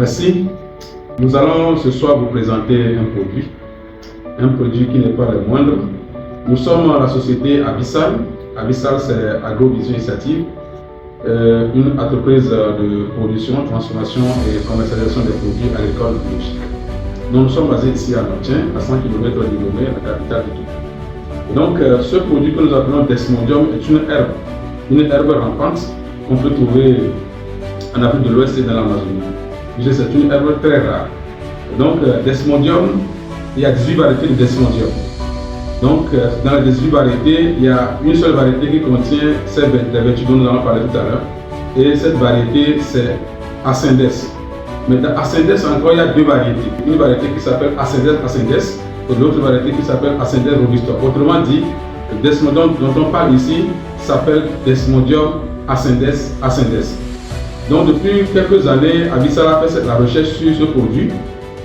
Merci. Nous allons ce soir vous présenter un produit qui n'est pas le moindre. Nous sommes la société Abyssal. Abyssal, c'est Agrovision Initiative, une entreprise de production, transformation et commercialisation des produits agricoles biologiques. Nous sommes basés ici à Notien, à 100 km de Lomé, la capitale du Togo. Et donc, ce produit que nous appelons Desmodium est une herbe rampante qu'on peut trouver en Afrique de l'Ouest et dans l'Amazonie. C'est une herbe très rare. Et donc, Desmodium, il y a 18 variétés de Desmodium. Donc, dans les 18 variétés, il y a une seule variété qui contient les vertus dont nous allons parler tout à l'heure. Et cette variété, c'est Ascendes. Mais dans Ascendes encore, il y a deux variétés. Une variété qui s'appelle Ascendes et l'autre variété qui s'appelle Ascendes robusta. Autrement dit, le Desmodium dont on parle ici s'appelle Desmodium Ascendes. Donc, depuis quelques années, Abyssal a fait la recherche sur ce produit,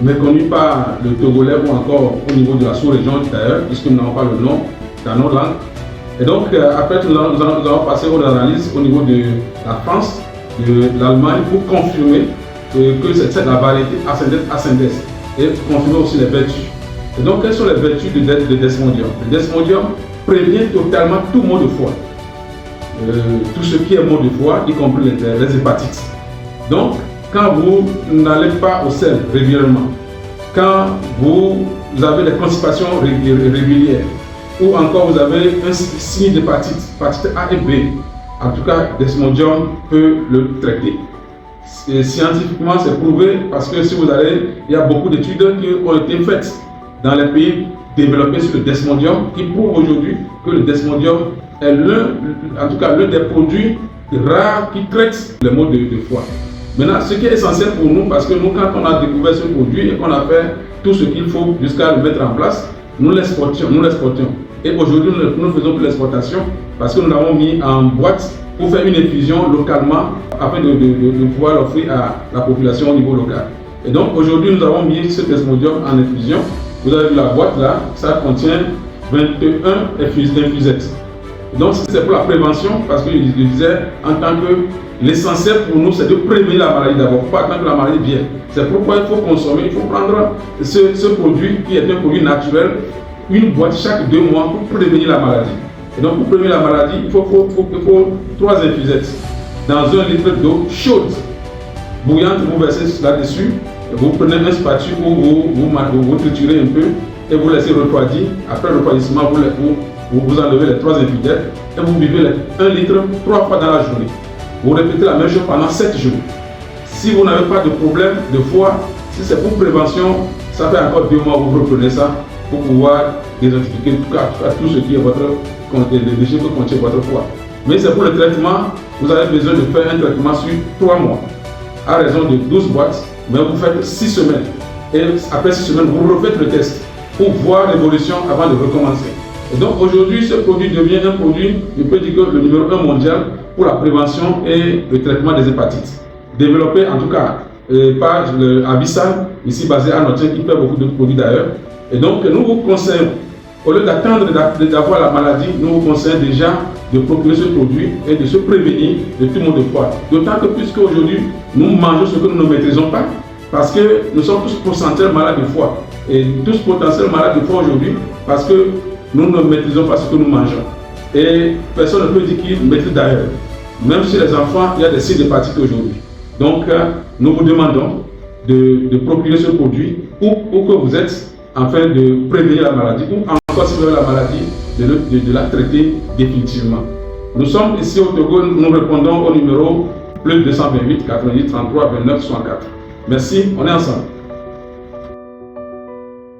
méconnu par le Togolais ou encore au niveau de la sous-région d'ailleurs, puisque nous n'avons pas le nom dans nos langues. Et donc, après, nous allons passer aux analyses au niveau de la France, de l'Allemagne, pour confirmer que c'est la variété Ascendes et confirmer aussi les vertus. Et donc, quelles sont les vertus de Desmodium? Le Desmodium prévient totalement tout mot de foie. Tout ce qui est mot de foie, y compris les hépatites. Donc, quand vous n'allez pas au sel régulièrement, quand vous avez des constipations régulières, ou encore vous avez un signe d'hépatite, hépatite A et B, en tout cas, Desmodium peut le traiter. Et scientifiquement, c'est prouvé parce que si vous allez, il y a beaucoup d'études qui ont été faites dans les pays développés sur le Desmodium qui prouvent aujourd'hui que le Desmodium est l'un des produits rares qui traitent les maux de foie. Maintenant, ce qui est essentiel pour nous, parce que nous, quand on a découvert ce produit et qu'on a fait tout ce qu'il faut jusqu'à le mettre en place, nous l'exportions. Et aujourd'hui, nous ne faisons plus l'exportation parce que nous l'avons mis en boîte pour faire une infusion localement afin de pouvoir l'offrir à la population au niveau local. Et donc, aujourd'hui, nous avons mis ce Desmodium en infusion. Vous avez vu la boîte là, ça contient 21 infusettes. Donc, c'est pour la prévention parce que je disais, en tant que l'essentiel pour nous, c'est de prévenir la maladie d'abord, pas attendre que la maladie vienne. C'est pourquoi il faut consommer, il faut prendre ce produit qui est un produit naturel, une boîte chaque 2 mois pour prévenir la maladie. Et donc, pour prévenir la maladie, il faut 3 infusettes dans 1 litre d'eau chaude, bouillante, vous versez là-dessus, vous prenez un spatule où vous triturez un peu et vous laissez refroidir. Après le refroidissement, vous enlevez les 3 infusettes et vous buvez 1 litre 3 fois dans la journée. Vous répétez la même chose pendant 7 jours. Si vous n'avez pas de problème de foie, si c'est pour prévention, ça fait encore 2 mois que vous reprenez ça pour pouvoir désintoxiquer tout ce qui est les déchets que contient votre foie. Mais c'est pour le traitement, vous avez besoin de faire un traitement sur 3 mois, à raison de 12 boîtes, mais vous faites 6 semaines. Et après 6 semaines, vous refaites le test pour voir l'évolution avant de recommencer. Et donc aujourd'hui, ce produit devient un produit, je peux dire que le numéro 1 mondial pour la prévention et le traitement des hépatites. Développé en tout cas par Abyssal, ici basé à Notien, qui fait beaucoup d'autres produits d'ailleurs. Et donc nous vous conseillons, au lieu d'attendre d'avoir la maladie, nous vous conseillons déjà de procurer ce produit et de se prévenir de tout monde de foie. D'autant que puisque aujourd'hui nous mangeons ce que nous ne maîtrisons pas, parce que nous sommes tous potentiels malades de foie. Et tous potentiels malades de foie aujourd'hui, parce que nous ne maîtrisons pas ce que nous mangeons. Et personne ne peut dire qu'il maîtrise d'ailleurs. Même chez les enfants, il y a des signes d'hépatite aujourd'hui. Donc, nous vous demandons de procurer ce produit où que vous êtes, afin de prévenir la maladie, ou encore si vous avez la maladie, de la traiter définitivement. Nous sommes ici au Togo, nous répondons au numéro +228 90 33 29 64. Merci, on est ensemble.